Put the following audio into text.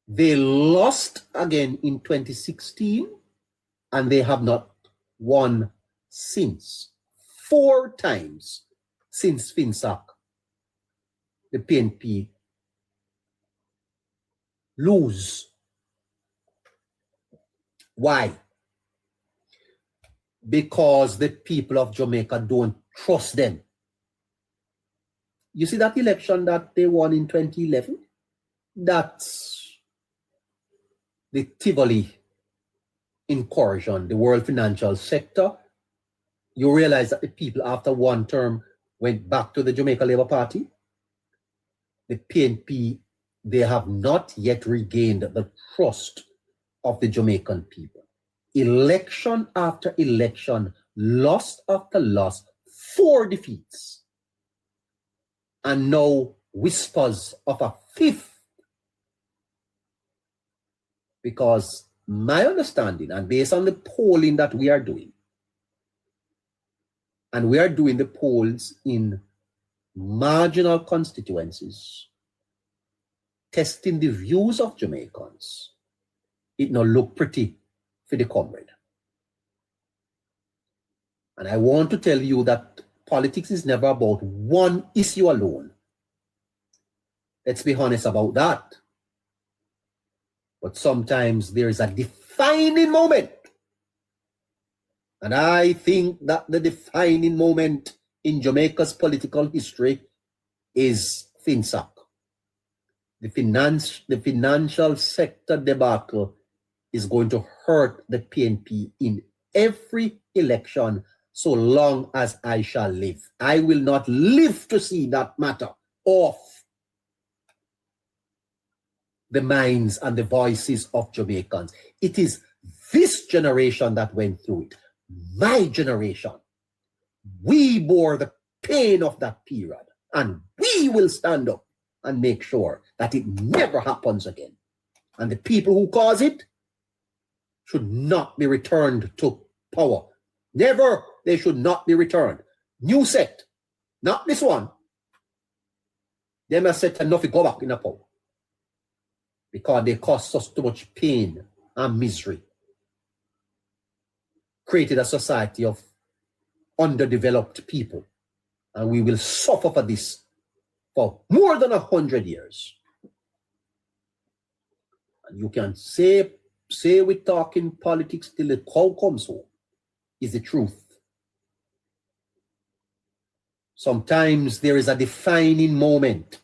They lost again in 2016, and they have not won since. 4 times since FinSAC, the PNP lose. Why? Because the people of Jamaica don't trust them. You see that election that they won in 2011? That's the Tivoli incursion, the world financial sector. You realize that the people after one term went back to the Jamaica Labour Party. The PNP, they have not yet regained the trust of the Jamaican people. Election after election, loss after loss, 4 defeats. And now whispers of a 5th. Because my understanding, and based on the polling that we are doing, and we are doing the polls in marginal constituencies, testing the views of Jamaicans, it now look pretty for the comrade. And I want to tell you that politics is never about one issue alone. Let's be honest about that. But sometimes there is a defining moment. And I think that the defining moment in Jamaica's political history is FinSAC. The financial sector debacle is going to hurt the PNP in every election so long as I shall live. I will not live to see that matter off the minds and the voices of Jamaicans. It is this generation that went through it. My generation. We bore the pain of that period, and we will stand up and make sure that it never happens again. And the people who cause it should not be returned to power. Never. They should not be returned. New set, not this one. They must set enough to go back in the power, because they caused us too much pain and misery. Created a society of underdeveloped people, and we will suffer for this for more than 100 years. And you can say we're talking politics till the cow comes home, is the truth. Sometimes there is a defining moment